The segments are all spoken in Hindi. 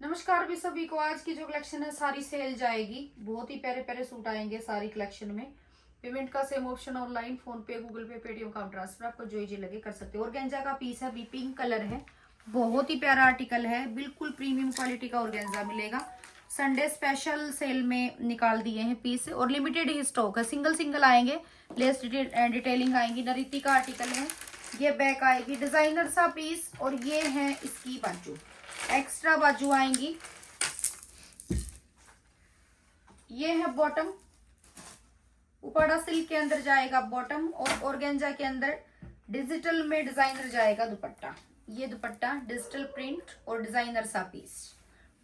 नमस्कार भी सभी को। आज की जो कलेक्शन है सारी सेल जाएगी। बहुत ही प्यारे प्यारे सूट आएंगे सारी कलेक्शन में। पेमेंट का सेम ऑप्शन ऑनलाइन, फोन पे, गूगल पे, पेटीएम, अकाउंट ट्रांसफर आपको जो जी लगे कर सकते हो। ऑर्गेन्जा का पीस है, भी पिंक कलर है, बहुत ही प्यारा आर्टिकल है, बिल्कुल प्रीमियम क्वालिटी का ऑर्गेन्जा मिलेगा। संडे स्पेशल सेल में निकाल दिए हैं पीस और लिमिटेड ही स्टॉक है, सिंगल सिंगल आएंगे, लेस डिटेलिंग आएंगी। नरीति का आर्टिकल है, ये बैक आएगी, डिजाइनर सा पीस। और ये है इसकी बाजू, एक्स्ट्रा बाजू आएंगी। ये है बॉटम, उपाड़ा सिल्क के अंदर जाएगा बॉटम और ऑर्गेन्जा के अंदर डिजिटल में डिजाइनर जाएगा दुपट्टा। ये दुपट्टा डिजिटल प्रिंट और डिजाइनर सा पीस,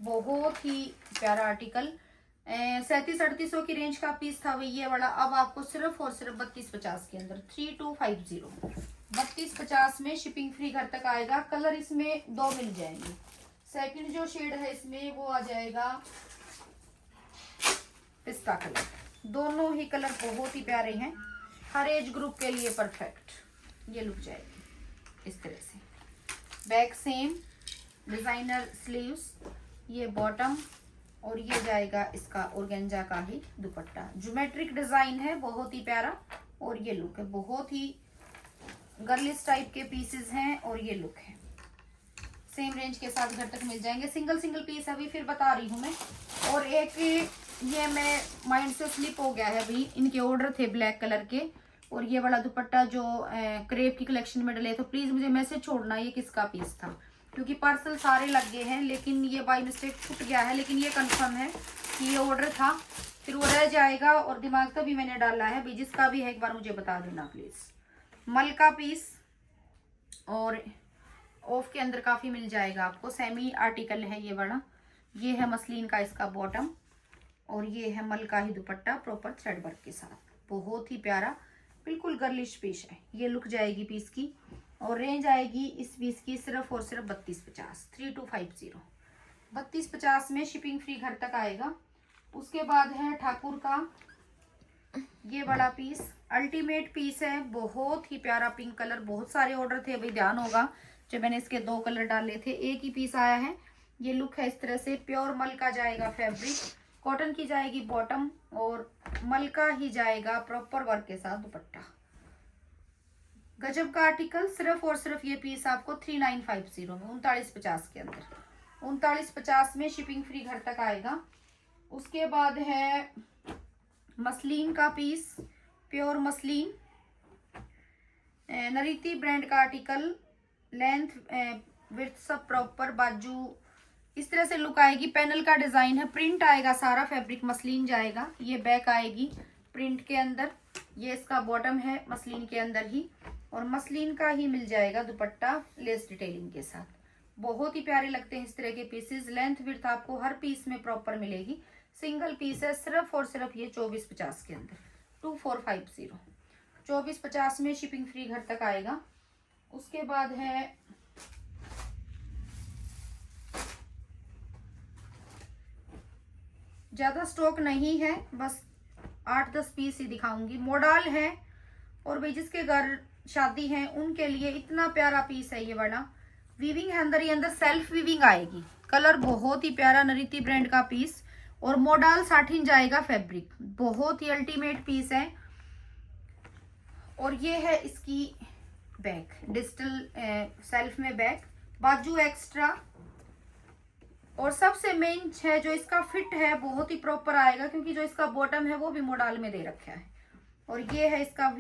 बहुत ही प्यारा आर्टिकल। 3700-3800 की रेंज का पीस था वही ये वाला, अब आपको सिर्फ और सिर्फ 3250 के अंदर 3250 3250 में शिपिंग फ्री घर तक आएगा। कलर इसमें दो मिल जाएंगे। सेकंड जो शेड है इसमें वो आ जाएगा पिस्ता कलर। दोनों ही कलर बहुत ही प्यारे हैं, हर एज ग्रुप के लिए परफेक्ट। ये लुक जाएगी इस तरह से। बैक सेम, डिजाइनर स्लीव्स, ये बॉटम और ये जाएगा इसका ऑर्गेन्जा का ही दुपट्टा। ज्योमेट्रिक डिजाइन है, बहुत ही प्यारा। और ये लुक है, बहुत ही गर्लिश टाइप के पीसेस हैं और ये लुक है। सेम रेंज के साथ घर तक मिल जाएंगे। सिंगल सिंगल पीस अभी फिर बता रही हूँ मैं। और एक ये मैं माइंड से स्लिप हो गया है, अभी इनके ऑर्डर थे ब्लैक कलर के। और ये वाला दुपट्टा जो क्रेप की कलेक्शन में डले, तो प्लीज मुझे मैसेज छोड़ना ये किसका पीस था, क्योंकि पार्सल सारे लग गए हैं लेकिन ये बाय मिस्टेक छूट गया है। लेकिन ये कंफर्म है कि ये ऑर्डर था, फिर वो रह जाएगा। और दिमाग का भी मैंने डाला है भी, जिसका भी है एक बार मुझे बता देना प्लीज। मल का पीस और ऑफ के अंदर काफी मिल जाएगा आपको। सेमी आर्टिकल है ये वाला। ये है मसलिन का इसका बॉटम और ये है मल का ही दुपट्टा प्रॉपर थ्रेड वर्क के साथ। बहुत ही प्यारा, बिल्कुल गर्लिश पीस है। ये लुक जाएगी पीस की और रेंज आएगी इस पीस की सिर्फ और सिर्फ 3250 3250 3250 में शिपिंग फ्री घर तक आएगा। उसके बाद है ठाकुर का ये बड़ा पीस, अल्टीमेट पीस है, बहुत ही प्यारा पिंक कलर। बहुत सारे ऑर्डर थे, अभी ध्यान होगा जो मैंने इसके 2 कलर डाले थे, एक ही पीस आया है। ये लुक है इस तरह से। प्योर मल का जाएगा फैब्रिक, कॉटन की जाएगी बॉटम और मल का ही जाएगा प्रॉपर वर्क के साथ दुपट्टा। गजब का आर्टिकल। सिर्फ और सिर्फ ये पीस आपको 3950 में 3950 के अंदर 3950 में शिपिंग फ्री घर तक आएगा। उसके बाद है मसलिन का पीस, प्योर मसलिन, नरीति ब्रांड का आर्टिकल। लेंथ विड्थ सब प्रॉपर, बाजू इस तरह से लुक आएगी। पैनल का डिजाइन है, प्रिंट आएगा सारा, फैब्रिक मसलिन जाएगा। ये बैक आएगी प्रिंट के अंदर। ये इसका बॉटम है मसलिन के अंदर ही और मसलिन का ही मिल जाएगा दुपट्टा लेस डिटेलिंग के साथ। बहुत ही प्यारे लगते हैं इस तरह के पीसेस। लेंथ विड्थ आपको हर पीस में प्रॉपर मिलेगी। सिंगल पीस है, सिर्फ और सिर्फ ये 2450 के अंदर 2450 2450 में शिपिंग फ्री घर तक आएगा। उसके बाद है ज्यादा स्टॉक नहीं है, बस 8-10 पीस ही दिखाऊंगी। मॉडल है और भाई जिसके घर शादी है उनके लिए इतना प्यारा पीस है ये वाला। वीविंग है अंदर, ये अंदर सेल्फ वीविंग आएगी। कलर बहुत ही प्यारा, नरीति ब्रांड का पीस और मॉडल 60 इंच जाएगा फैब्रिक। बहुत ही अल्टीमेट पीस है। और ये है इसकी बैक, डिजिटल सेल्फ में बैक, बाजू एक्स्ट्रा। और सबसे मेन है जो इसका फिट है बहुत ही प्रॉपर आएगा, क्योंकि जो इसका बॉटम है वो भी मॉडल में दे रखा है। और ये है इसका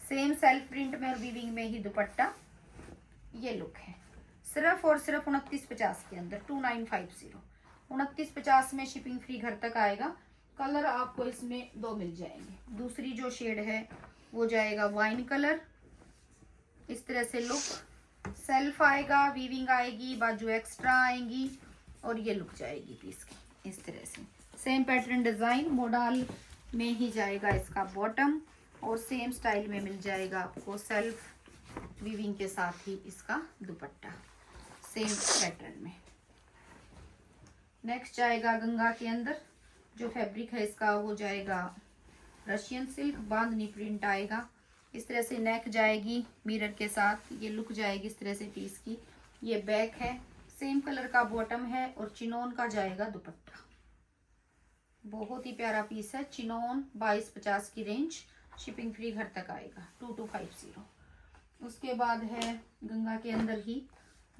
सेम सेल्फ प्रिंट में और वीविंग में ही दुपट्टा। ये लुक है सिर्फ और सिर्फ 2950 के अंदर 2950 2950 में शिपिंग फ्री घर तक आएगा। कलर आपको इसमें 2 मिल जाएंगे। दूसरी जो शेड है वो जाएगा वाइन कलर। इस तरह से लुक, सेल्फ आएगा, वीविंग आएगी, बाजू एक्स्ट्रा आएंगी और ये लुक जाएगी पीस की इस तरह से। सेम पैटर्न डिजाइन मॉडल में ही जाएगा इसका बॉटम और सेम स्टाइल में मिल जाएगा आपको सेल्फ वीविंग के साथ ही इसका दुपट्टा, सेम पैटर्न में। नेक्स्ट जाएगा गंगा के अंदर। जो फैब्रिक है इसका वो जाएगा रशियन सिल्क, बांधनी प्रिंट आएगा। इस तरह से नेक जाएगी मिरर के साथ। ये लुक जाएगी इस तरह से पीस की। ये बैक है, सेम कलर का बॉटम है और चिनोन का जाएगा दुपट्टा। बहुत ही प्यारा पीस है। चिनोन 2250 की रेंज, शिपिंग फ्री घर तक आएगा 2250। उसके बाद है गंगा के अंदर ही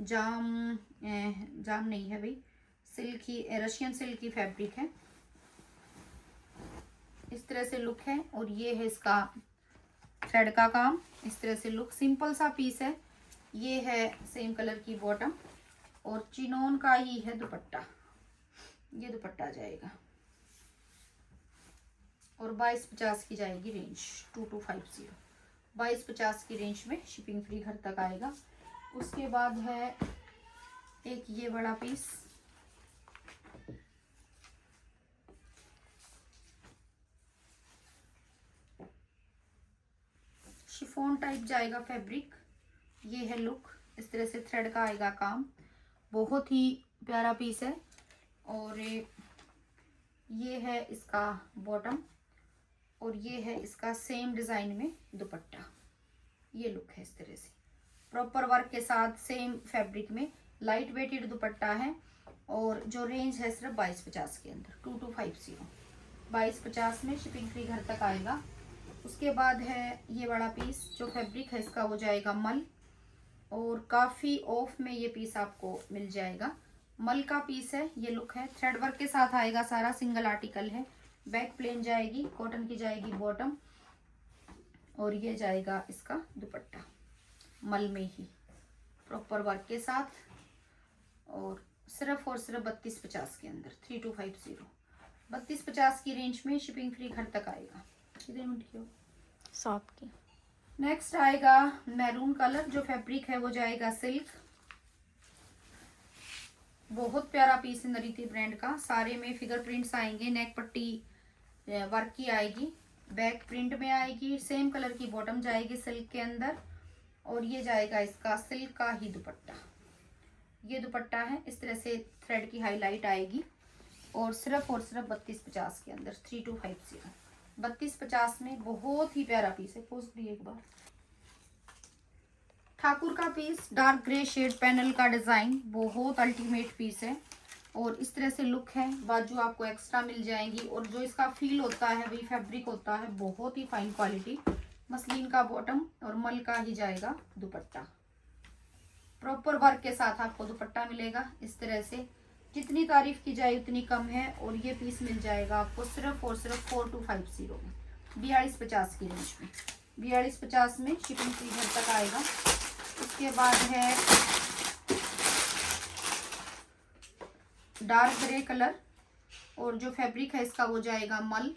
जाम नहीं है भाई, सिल्क ही, रशियन सिल्क की फैब्रिक है। इस तरह से लुक है और ये है इसका थ्रेड का काम। इस तरह से लुक, सिंपल सा पीस है। ये है सेम कलर की बॉटम और चिनोन का ही है दुपट्टा। ये दुपट्टा जाएगा और 2250 की जाएगी रेंज, 2250। 2250 की रेंज में शिपिंग फ्री घर तक आएगा। उसके बाद है एक ये बड़ा पीस, शिफॉन टाइप जाएगा फैब्रिक। ये है लुक, इस तरह से थ्रेड का आएगा काम। बहुत ही प्यारा पीस है। और ये है इसका बॉटम और ये है इसका सेम डिजाइन में दुपट्टा। ये लुक है इस तरह से, प्रॉपर वर्क के साथ सेम फैब्रिक में। लाइट वेटेड दुपट्टा है और जो रेंज है सिर्फ 2250 के अंदर, 2250। 2250 में शिपिंग फ्री घर तक आएगा। उसके बाद है ये बड़ा पीस, जो फैब्रिक है इसका वो जाएगा मल और काफ़ी ऑफ में ये पीस आपको मिल जाएगा। मल का पीस है। ये लुक है, थ्रेड वर्क के साथ आएगा सारा, सिंगल आर्टिकल है। बैक प्लेन जाएगी, कॉटन की जाएगी बॉटम और ये जाएगा इसका दुपट्टा मल में ही, प्रॉपर वर्क के साथ। और सिर्फ 3250 के अंदर, 3250। 3250 की रेंज में शिपिंग फ्री घर तक आएगा। कितने मिनट की हो? 7 की। नेक्स्ट आएगा मैरून कलर, जो फैब्रिक है वो जाएगा सिल्क। बहुत प्यारा पीस है नरीति ब्रांड का। सारे में फिगर प्रिंट्स आएंगे, नेक पट्टी वर्क की आएगी, बैक प्रिंट में आएगी। सेम कलर की बॉटम जाएगी सिल्क के अंदर और ये जाएगा इसका सिल्क का ही दुपट्टा। ये दुपट्टा है, इस तरह से थ्रेड की हाईलाइट आएगी और सिर्फ 3250 के अंदर, 3250। 3250 में बहुत ही प्यारा पीस है। पोस्ट भी एक बार। ठाकुर का piece, dark grey shade panel का डिजाइन, बहुत अल्टीमेट पीस है और इस तरह से लुक है। बाजू आपको एक्स्ट्रा मिल जाएंगी और जो इसका फील होता है वही फैब्रिक होता है, बहुत ही फाइन क्वालिटी। मसलिन का बॉटम और मल का ही जाएगा दुपट्टा। प्रॉपर वर्क के साथ आपको दुपट्टा मिलेगा इस तरह से। जितनी तारीफ की जाए उतनी कम है और ये पीस मिल जाएगा आपको सिर्फ और सिर्फ 4250 में, 4250 की रेंज में। 4250 में शिपिंग फ्री घर तक आएगा। उसके बाद है डार्क ग्रे कलर और जो फैब्रिक है इसका वो जाएगा मल।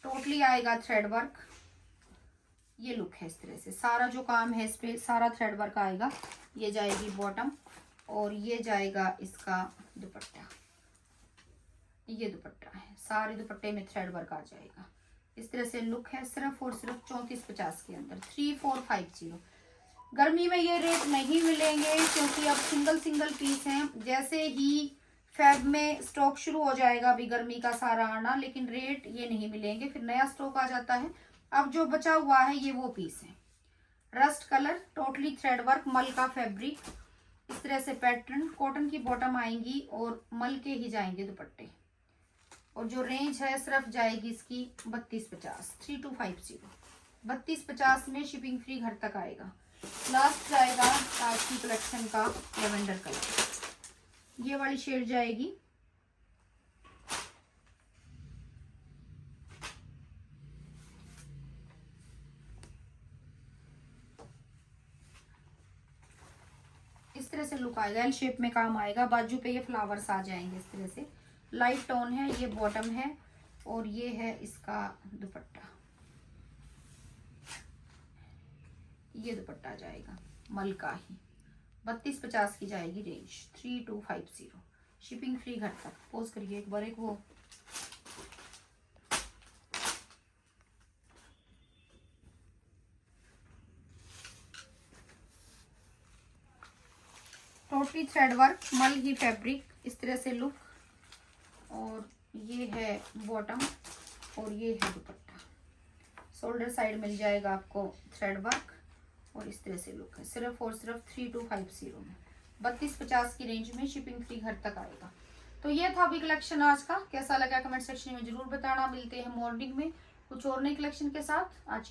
टोटली आएगा थ्रेड वर्क। ये लुक है इस तरह से, सारा जो काम है इस पे सारा थ्रेड वर्क आएगा। ये जाएगी बॉटम और ये जाएगा इसका दुपट्टा। ये दुपट्टा है, सारे दुपट्टे में थ्रेड वर्क आ जाएगा। इस तरह से लुक है सिर्फ और सिर्फ 3450 के अंदर, 3450। गर्मी में ये रेट नहीं मिलेंगे क्योंकि अब सिंगल सिंगल पीस हैं। जैसे ही फेब में स्टॉक शुरू हो जाएगा अभी गर्मी का सारा आना, लेकिन रेट ये नहीं मिलेंगे, फिर नया स्टॉक आ जाता है। अब जो बचा हुआ है ये वो पीस है। Rust colour, totally thread work, मल का फैब्रिक, इस तरह से पैटर्न। कॉटन की बॉटम आएंगी और मल के ही जाएंगे दुपट्टे और जो रेंज है सिर्फ जाएगी इसकी 3250, 3250। 3250 में शिपिंग फ्री घर तक आएगा। लास्ट जाएगा ताज की कलेक्शन का लेवेंडर कलर। ये वाली शेड जाएगी। इस तरह से लुक आएगा, एल शेप में काम आएगा। बाजू पे ये फ्लावर्स आ जाएंगे इस तरह से। लाइट टोन है, ये बॉटम है और ये है इसका दुपट्टा। ये दुपट्टा जाएगा मल का ही। 3250 की जाएगी रेंज, 3250। शिपिंग फ्री घर तक। पोज करिए एक बार, एक वो टोटली थ्रेड वर्क, मल ही फैब्रिक, इस तरह से लुक। और ये है बॉटम और ये है दुपट्टा। शोल्डर साइड मिल जाएगा आपको थ्रेड वर्क और इस तरह से लुक है। सिर्फ और सिर्फ 3250 में। 3250 की रेंज में, शिपिंग फ्री घर तक आएगा। तो ये था अभी कलेक्शन आज का। कैसा लगा कमेंट सेक्शन में जरूर बताना। मिलते हैं मॉर्निंग में कुछ और नए कलेक्शन के साथ। आज